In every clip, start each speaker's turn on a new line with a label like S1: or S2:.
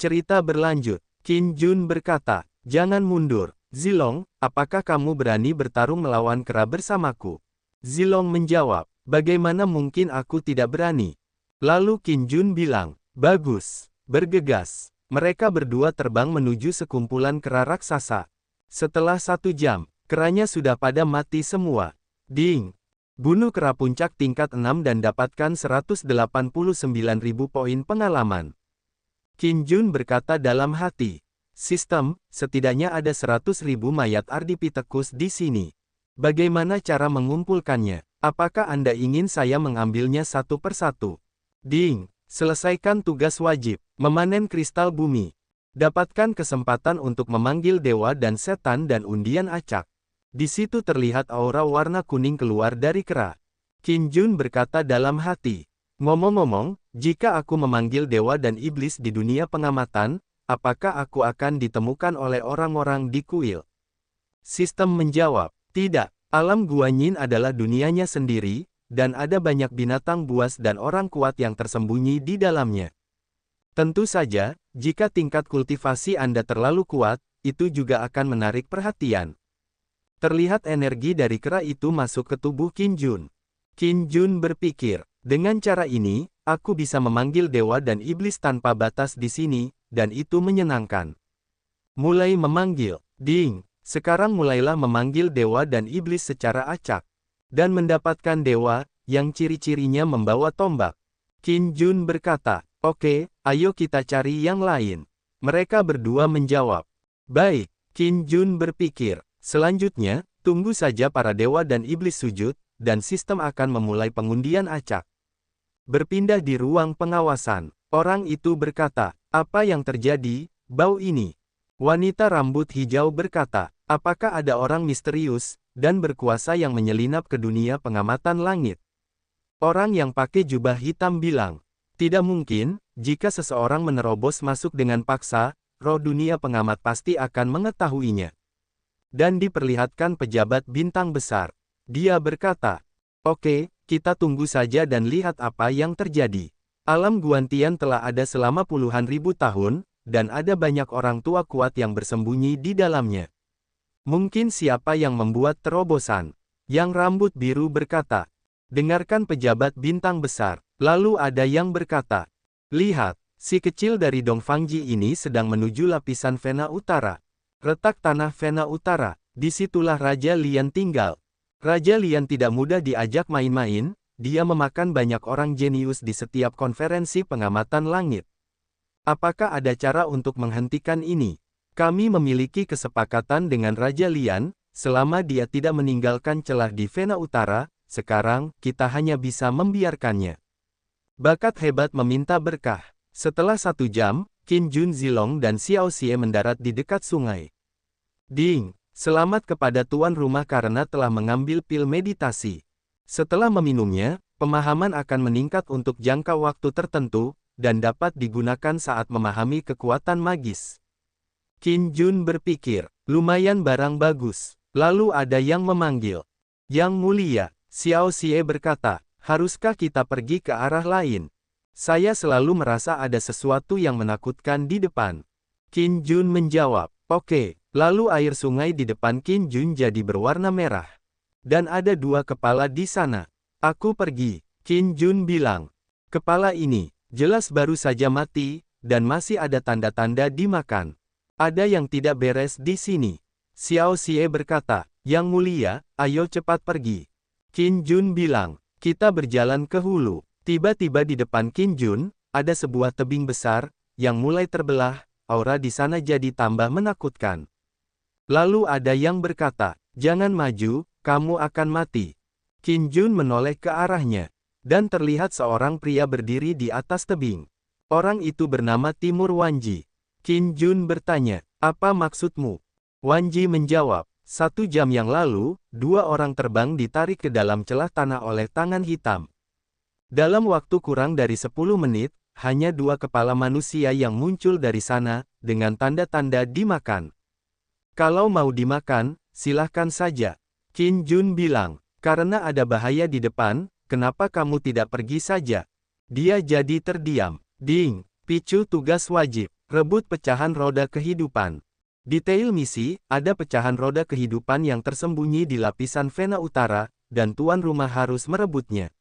S1: Cerita berlanjut. Qin Jun berkata, "Jangan mundur. Zilong, apakah kamu berani bertarung melawan kera bersamaku?" Zilong menjawab, "Bagaimana mungkin aku tidak berani?" Lalu Qin Jun bilang, "Bagus. Bergegas." Mereka berdua terbang menuju sekumpulan kera raksasa. Setelah 1 jam, keranya sudah pada mati semua. Ding! Bunuh kera puncak tingkat 6 dan dapatkan 189.000 poin pengalaman. Qin Jun berkata dalam hati, "Sistem, setidaknya ada 100.000 mayat Ardipithecus di sini. Bagaimana cara mengumpulkannya? Apakah Anda ingin saya mengambilnya satu persatu?" Ding! Selesaikan tugas wajib, memanen kristal bumi. Dapatkan kesempatan untuk memanggil dewa dan setan dan undian acak. Di situ terlihat aura warna kuning keluar dari kera. Qin Jun berkata dalam hati, "Ngomong-ngomong, jika aku memanggil dewa dan iblis di dunia pengamatan, apakah aku akan ditemukan oleh orang-orang di kuil?" Sistem menjawab, "Tidak, alam Guanyin adalah dunianya sendiri, dan ada banyak binatang buas dan orang kuat yang tersembunyi di dalamnya. Tentu saja, jika tingkat kultivasi Anda terlalu kuat, itu juga akan menarik perhatian." Terlihat energi dari kera itu masuk ke tubuh Qin Jun. Qin Jun berpikir, dengan cara ini, aku bisa memanggil dewa dan iblis tanpa batas di sini, dan itu menyenangkan. Mulai memanggil, ding, sekarang mulailah memanggil dewa dan iblis secara acak. Dan mendapatkan dewa, yang ciri-cirinya membawa tombak. Qin Jun berkata, "Oke, ayo kita cari yang lain." Mereka berdua menjawab, "Baik." Qin Jun berpikir, selanjutnya, tunggu saja para dewa dan iblis sujud, dan sistem akan memulai pengundian acak. Berpindah di ruang pengawasan, orang itu berkata, "Apa yang terjadi, bau ini?" Wanita rambut hijau berkata, "Apakah ada orang misterius dan berkuasa yang menyelinap ke dunia pengamatan langit?" Orang yang pakai jubah hitam bilang, "Tidak mungkin, jika seseorang menerobos masuk dengan paksa, roh dunia pengamat pasti akan mengetahuinya." Dan diperlihatkan pejabat bintang besar. Dia berkata, "Oke, kita tunggu saja dan lihat apa yang terjadi. Alam Guantian telah ada selama puluhan ribu tahun, dan ada banyak orang tua kuat yang bersembunyi di dalamnya. Mungkin siapa yang membuat terobosan?" Yang rambut biru berkata, "Dengarkan pejabat bintang besar." Lalu ada yang berkata, "Lihat, si kecil dari Dongfangji ini sedang menuju lapisan Vena Utara. Retak tanah Vena Utara, disitulah Raja Lian tinggal. Raja Lian tidak mudah diajak main-main, dia memakan banyak orang jenius di setiap konferensi pengamatan langit. Apakah ada cara untuk menghentikan ini? Kami memiliki kesepakatan dengan Raja Lian, selama dia tidak meninggalkan celah di Vena Utara, sekarang, kita hanya bisa membiarkannya." Bakat hebat meminta berkah. Setelah 1 jam, Qin Jun, Zilong dan Xiao Xie mendarat di dekat sungai. Ding! Selamat kepada tuan rumah karena telah mengambil pil meditasi. Setelah meminumnya, pemahaman akan meningkat untuk jangka waktu tertentu, dan dapat digunakan saat memahami kekuatan magis. Qin Jun berpikir, lumayan barang bagus. Lalu ada yang memanggil, "Yang mulia." Xiao Xie berkata, "Haruskah kita pergi ke arah lain? Saya selalu merasa ada sesuatu yang menakutkan di depan." Qin Jun menjawab, "Oke." Lalu air sungai di depan Qin Jun jadi berwarna merah. Dan ada 2 kepala di sana. "Aku pergi." Qin Jun bilang, "Kepala ini, jelas baru saja mati, dan masih ada tanda-tanda dimakan. Ada yang tidak beres di sini." Xiao Xie berkata, "Yang mulia, ayo cepat pergi." Qin Jun bilang, "Kita berjalan ke hulu." Tiba-tiba di depan Qin Jun, ada sebuah tebing besar, yang mulai terbelah, aura di sana jadi tambah menakutkan. Lalu ada yang berkata, "Jangan maju, kamu akan mati." Qin Jun menoleh ke arahnya, dan terlihat seorang pria berdiri di atas tebing. Orang itu bernama Timur Wanji. Qin Jun bertanya, "Apa maksudmu?" Wanji menjawab, 1 jam yang lalu, 2 orang terbang ditarik ke dalam celah tanah oleh tangan hitam. Dalam waktu kurang dari 10 menit, hanya 2 kepala manusia yang muncul dari sana, dengan tanda-tanda dimakan. "Kalau mau dimakan, silahkan saja." Qin Jun bilang, "Karena ada bahaya di depan, kenapa kamu tidak pergi saja?" Dia jadi terdiam. Ding! Picu tugas wajib. Rebut pecahan roda kehidupan. Detail misi, ada pecahan roda kehidupan yang tersembunyi di lapisan Vena Utara, dan tuan rumah harus merebutnya.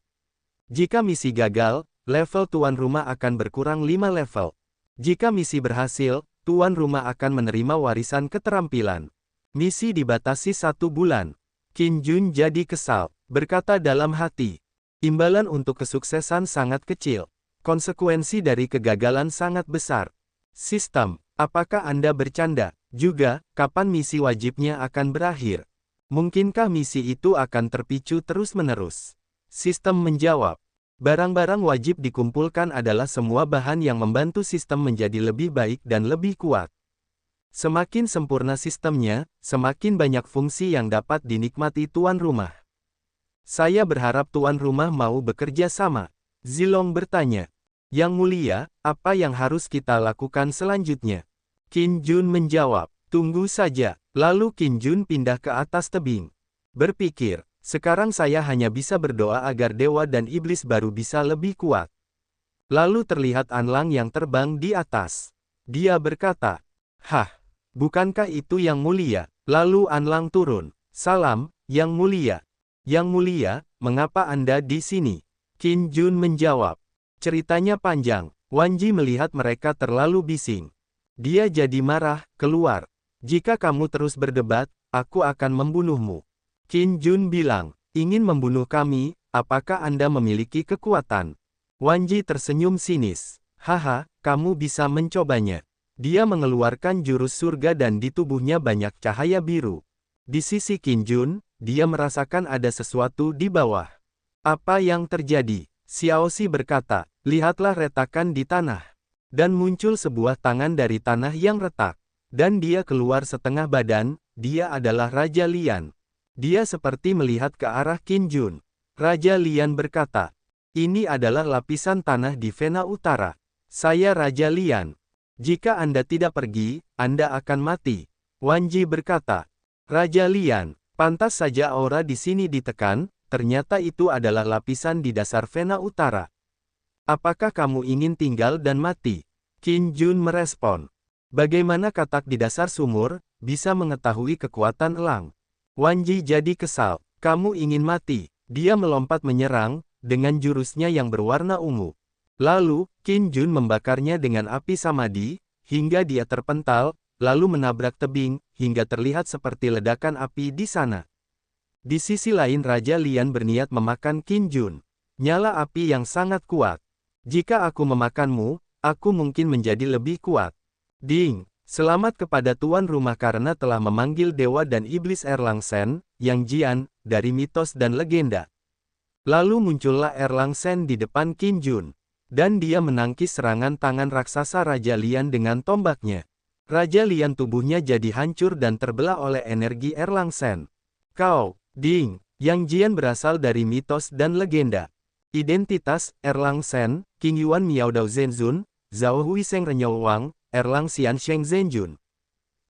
S1: Jika misi gagal, level tuan rumah akan berkurang 5 level. Jika misi berhasil, tuan rumah akan menerima warisan keterampilan. Misi dibatasi 1 bulan. Qin Jun jadi kesal, berkata dalam hati. Imbalan untuk kesuksesan sangat kecil. Konsekuensi dari kegagalan sangat besar. Sistem, apakah Anda bercanda? Juga, kapan misi wajibnya akan berakhir? Mungkinkah misi itu akan terpicu terus-menerus? Sistem menjawab. Barang-barang wajib dikumpulkan adalah semua bahan yang membantu sistem menjadi lebih baik dan lebih kuat. Semakin sempurna sistemnya, semakin banyak fungsi yang dapat dinikmati tuan rumah. Saya berharap tuan rumah mau bekerja sama. Zilong bertanya. Yang mulia, apa yang harus kita lakukan selanjutnya? Qin Jun menjawab. Tunggu saja. Lalu Qin Jun pindah ke atas tebing. Berpikir. Sekarang saya hanya bisa berdoa agar dewa dan iblis baru bisa lebih kuat. Lalu terlihat Anlang yang terbang di atas. Dia berkata, "Hah, bukankah itu yang mulia?" Lalu Anlang turun. "Salam, yang mulia." "Yang mulia, mengapa Anda di sini?" Qin Jun menjawab. Ceritanya panjang. Wanji melihat mereka terlalu bising. Dia jadi marah, "Keluar. Jika kamu terus berdebat, aku akan membunuhmu." Qin Jun bilang, "Ingin membunuh kami, apakah Anda memiliki kekuatan?" Wanji tersenyum sinis. "Haha, kamu bisa mencobanya." Dia mengeluarkan jurus surga dan di tubuhnya banyak cahaya biru. Di sisi Qin Jun, dia merasakan ada sesuatu di bawah. "Apa yang terjadi?" Xiaoxi berkata, "Lihatlah retakan di tanah." Dan muncul sebuah tangan dari tanah yang retak. Dan dia keluar setengah badan, dia adalah Raja Lian. Dia seperti melihat ke arah Qin Jun. Raja Lian berkata, "Ini adalah lapisan tanah di Vena Utara. Saya Raja Lian. Jika Anda tidak pergi, Anda akan mati." Wanji berkata, "Raja Lian, pantas saja aura di sini ditekan, ternyata itu adalah lapisan di dasar Vena Utara. Apakah kamu ingin tinggal dan mati?" Qin Jun merespon, "Bagaimana katak di dasar sumur bisa mengetahui kekuatan elang?" Wanji jadi kesal. "Kamu ingin mati?" Dia melompat menyerang, dengan jurusnya yang berwarna ungu. Lalu, Qin Jun membakarnya dengan api samadi, hingga dia terpental, lalu menabrak tebing, hingga terlihat seperti ledakan api di sana. Di sisi lain Raja Lian berniat memakan Qin Jun. "Nyala api yang sangat kuat. Jika aku memakanmu, aku mungkin menjadi lebih kuat." Ding! Selamat kepada tuan rumah karena telah memanggil dewa dan iblis Erlang Sen, Yang Jian, dari mitos dan legenda. Lalu muncullah Erlang Sen di depan Qin Jun. Dan dia menangkis serangan tangan raksasa Raja Lian dengan tombaknya. Raja Lian tubuhnya jadi hancur dan terbelah oleh energi Erlang Sen. "Kau, Ding!" Yang Jian berasal dari mitos dan legenda. Identitas, Erlang Sen, King Yuan Miaodao Zenzun, Zhao Hui Seng Renyou Wang, Erlang Xian Sheng Zhenjun.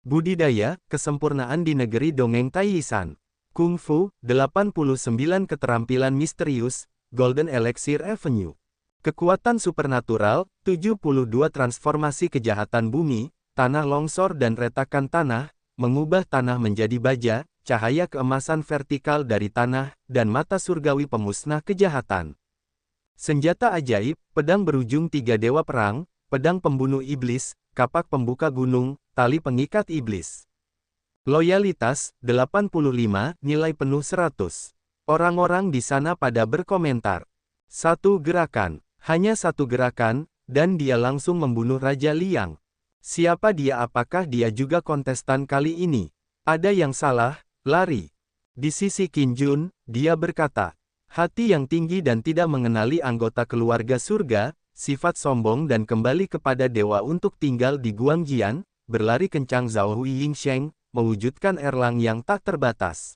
S1: Budidaya, kesempurnaan di negeri dongeng Taiyisan. Kungfu, 89 keterampilan misterius, Golden Elixir Avenue. Kekuatan supernatural, 72 transformasi kejahatan bumi, tanah longsor dan retakan tanah, mengubah tanah menjadi baja, cahaya keemasan vertikal dari tanah, dan mata surgawi pemusnah kejahatan. Senjata ajaib, pedang berujung 3 dewa perang, pedang pembunuh iblis, kapak pembuka gunung, tali pengikat iblis. Loyalitas, 85, nilai penuh 100. Orang-orang di sana pada berkomentar. Satu gerakan, hanya satu gerakan, dan dia langsung membunuh Raja Liang. Siapa dia? Apakah dia juga kontestan kali ini? Ada yang salah, lari. Di sisi Qin Jun, dia berkata, hati yang tinggi dan tidak mengenali anggota keluarga surga, sifat sombong dan kembali kepada dewa untuk tinggal di Guangjian, berlari kencang Zhao Hui Yingsheng, mewujudkan Erlang yang tak terbatas.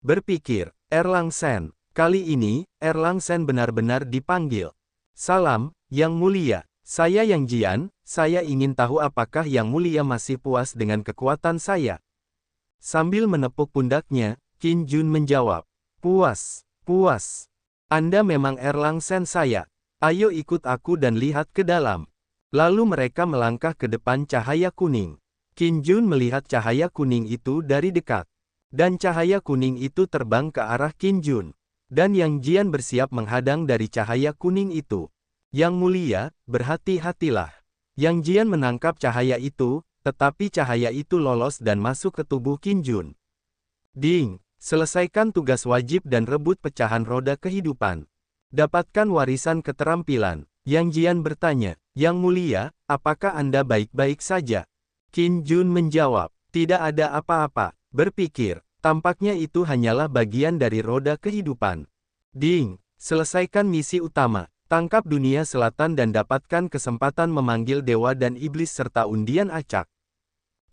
S1: Berpikir, Erlang Sen, kali ini, Erlang Sen benar-benar dipanggil. "Salam, Yang Mulia, saya Yang Jian, saya ingin tahu apakah Yang Mulia masih puas dengan kekuatan saya?" Sambil menepuk pundaknya, Qin Jun menjawab, "Puas, puas. Anda memang Erlang Sen saya. Ayo ikut aku dan lihat ke dalam." Lalu mereka melangkah ke depan cahaya kuning. Qin Jun melihat cahaya kuning itu dari dekat. Dan cahaya kuning itu terbang ke arah Qin Jun. Dan Yang Jian bersiap menghadang dari cahaya kuning itu. Yang mulia, berhati-hatilah. Yang Jian menangkap cahaya itu, tetapi cahaya itu lolos dan masuk ke tubuh Qin Jun. Ding, selesaikan tugas wajib dan rebut pecahan roda kehidupan. Dapatkan warisan keterampilan. Yang Jian bertanya, Yang mulia, apakah Anda baik-baik saja? Qin Jun menjawab, tidak ada apa-apa. Berpikir, tampaknya itu hanyalah bagian dari roda kehidupan. Ding, selesaikan misi utama. Tangkap dunia selatan dan dapatkan kesempatan memanggil dewa dan iblis serta undian acak.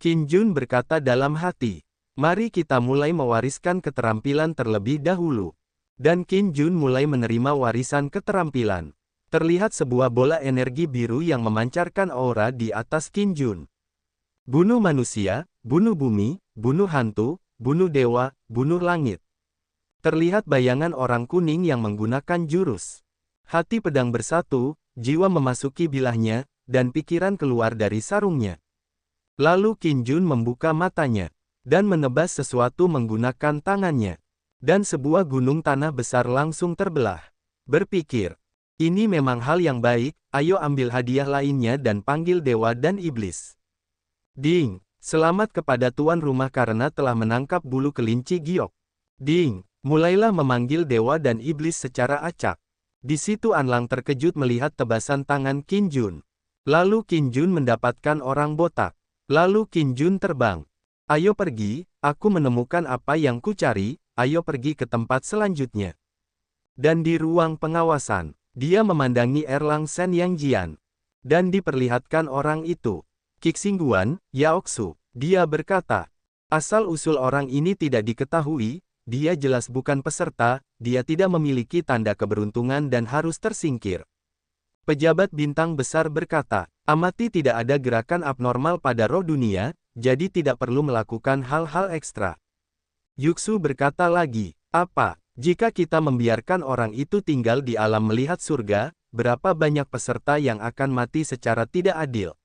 S1: Qin Jun berkata dalam hati, mari kita mulai mewariskan keterampilan terlebih dahulu. Dan Qin Jun mulai menerima warisan keterampilan. Terlihat sebuah bola energi biru yang memancarkan aura di atas Qin Jun. Bunuh manusia, bunuh bumi, bunuh hantu, bunuh dewa, bunuh langit. Terlihat bayangan orang kuning yang menggunakan jurus. Hati pedang bersatu, jiwa memasuki bilahnya, dan pikiran keluar dari sarungnya. Lalu Qin Jun membuka matanya, dan menebas sesuatu menggunakan tangannya. Dan sebuah gunung tanah besar langsung terbelah. Berpikir, ini memang hal yang baik, ayo ambil hadiah lainnya dan panggil dewa dan iblis. Ding, selamat kepada tuan rumah karena telah menangkap bulu kelinci giok. Ding, mulailah memanggil dewa dan iblis secara acak. Di situ Anlang terkejut melihat tebasan tangan Qin Jun. Lalu Qin Jun mendapatkan orang botak. Lalu Qin Jun terbang. Ayo pergi, aku menemukan apa yang kucari, ayo pergi ke tempat selanjutnya. Dan di ruang pengawasan, dia memandangi Erlang Shen Yang Jian. Dan diperlihatkan orang itu. Qixingguan, Yaoksu. Dia berkata, asal-usul orang ini tidak diketahui, dia jelas bukan peserta, dia tidak memiliki tanda keberuntungan dan harus tersingkir. Pejabat bintang besar berkata, amati tidak ada gerakan abnormal pada roh dunia, jadi tidak perlu melakukan hal-hal ekstra. Yuxu berkata lagi, apa? Jika kita membiarkan orang itu tinggal di alam melihat surga, berapa banyak peserta yang akan mati secara tidak adil?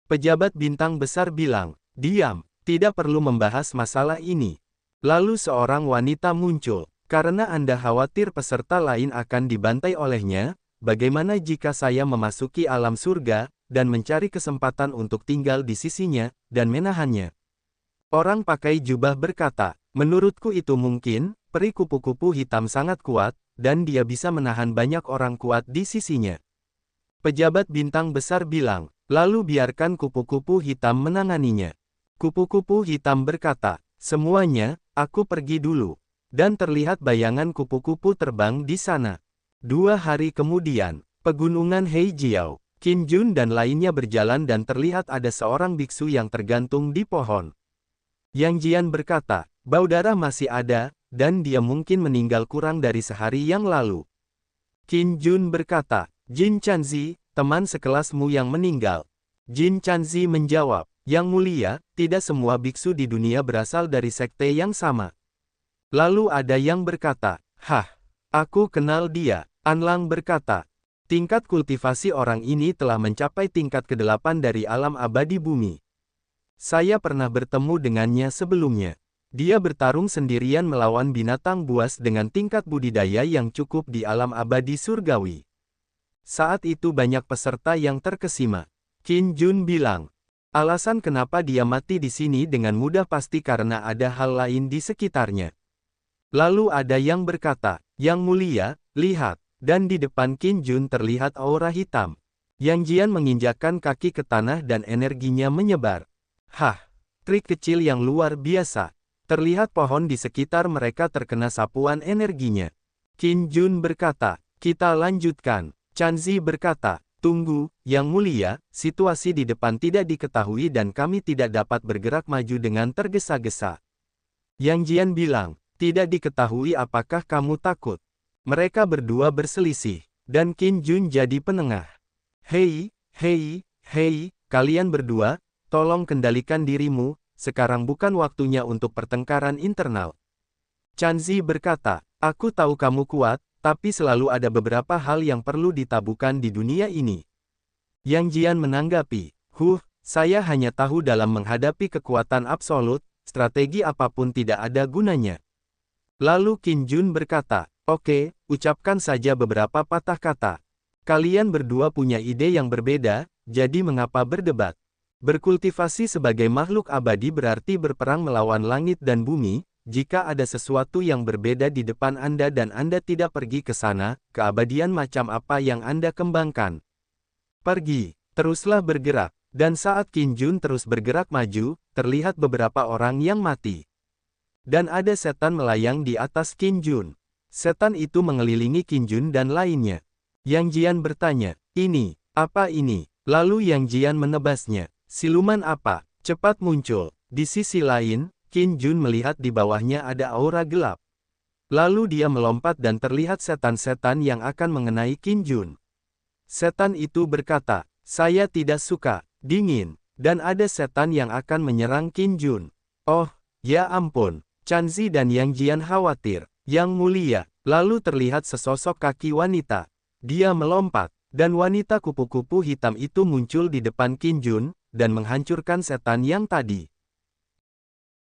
S1: Pejabat bintang besar bilang, diam, tidak perlu membahas masalah ini. Lalu seorang wanita muncul, karena Anda khawatir peserta lain akan dibantai olehnya, bagaimana jika saya memasuki alam surga, dan mencari kesempatan untuk tinggal di sisinya, dan menahannya? Orang pakai jubah berkata, menurutku itu mungkin. Peri kupu-kupu hitam sangat kuat, dan dia bisa menahan banyak orang kuat di sisinya. Pejabat bintang besar bilang, lalu biarkan kupu-kupu hitam menanganinya. Kupu-kupu hitam berkata, semuanya, aku pergi dulu. Dan terlihat bayangan kupu-kupu terbang di sana. 2 hari kemudian, pegunungan Heijiao, Qin Jun dan lainnya berjalan dan terlihat ada seorang biksu yang tergantung di pohon. Yang Jian berkata, bau darah masih ada, dan dia mungkin meninggal kurang dari sehari yang lalu. Qin Jun berkata, Jin Chanzi, teman sekelasmu yang meninggal. Jin Chanzi menjawab, Yang mulia, tidak semua biksu di dunia berasal dari sekte yang sama. Lalu ada yang berkata, hah, aku kenal dia. Anlang berkata, tingkat kultivasi orang ini telah mencapai tingkat ke-8 dari alam abadi bumi. Saya pernah bertemu dengannya sebelumnya. Dia bertarung sendirian melawan binatang buas dengan tingkat budidaya yang cukup di alam abadi surgawi. Saat itu banyak peserta yang terkesima. Qin Jun bilang, alasan kenapa dia mati di sini dengan mudah pasti karena ada hal lain di sekitarnya. Lalu ada yang berkata, Yang mulia, lihat, dan di depan Qin Jun terlihat aura hitam. Yang Jian menginjakkan kaki ke tanah dan energinya menyebar. Hah, trik kecil yang luar biasa. Terlihat pohon di sekitar mereka terkena sapuan energinya. Qin Jun berkata, kita lanjutkan. Chanzi berkata, tunggu, Yang mulia, situasi di depan tidak diketahui dan kami tidak dapat bergerak maju dengan tergesa-gesa. Yang Jian bilang, tidak diketahui apakah kamu takut. Mereka berdua berselisih, dan Qin Jun jadi penengah. Hei, kalian berdua, tolong kendalikan dirimu. Sekarang bukan waktunya untuk pertengkaran internal. Chanzi berkata, aku tahu kamu kuat, tapi selalu ada beberapa hal yang perlu ditabukan di dunia ini. Yang Jian menanggapi, saya hanya tahu dalam menghadapi kekuatan absolut, strategi apapun tidak ada gunanya. Lalu Qin Jun berkata, oke, ucapkan saja beberapa patah kata. Kalian berdua punya ide yang berbeda, jadi mengapa berdebat? Berkultivasi sebagai makhluk abadi berarti berperang melawan langit dan bumi. Jika ada sesuatu yang berbeda di depan Anda dan Anda tidak pergi ke sana, keabadian macam apa yang Anda kembangkan? Pergi, teruslah bergerak. Dan saat Qin Jun terus bergerak maju, terlihat beberapa orang yang mati. Dan ada setan melayang di atas Qin Jun. Setan itu mengelilingi Qin Jun dan lainnya. Yang Jian bertanya, ini, apa ini? Lalu Yang Jian menebasnya, siluman apa? Cepat muncul. Di sisi lain, Qin Jun melihat di bawahnya ada aura gelap. Lalu dia melompat dan terlihat setan-setan yang akan mengenai Qin Jun. Setan itu berkata, saya tidak suka. Dingin, dan ada setan yang akan menyerang Qin Jun. Oh, ya ampun, Chanzi dan Yang Jian khawatir. Yang mulia, lalu terlihat sesosok kaki wanita. Dia melompat, dan wanita kupu-kupu hitam itu muncul di depan Qin Jun, dan menghancurkan setan yang tadi.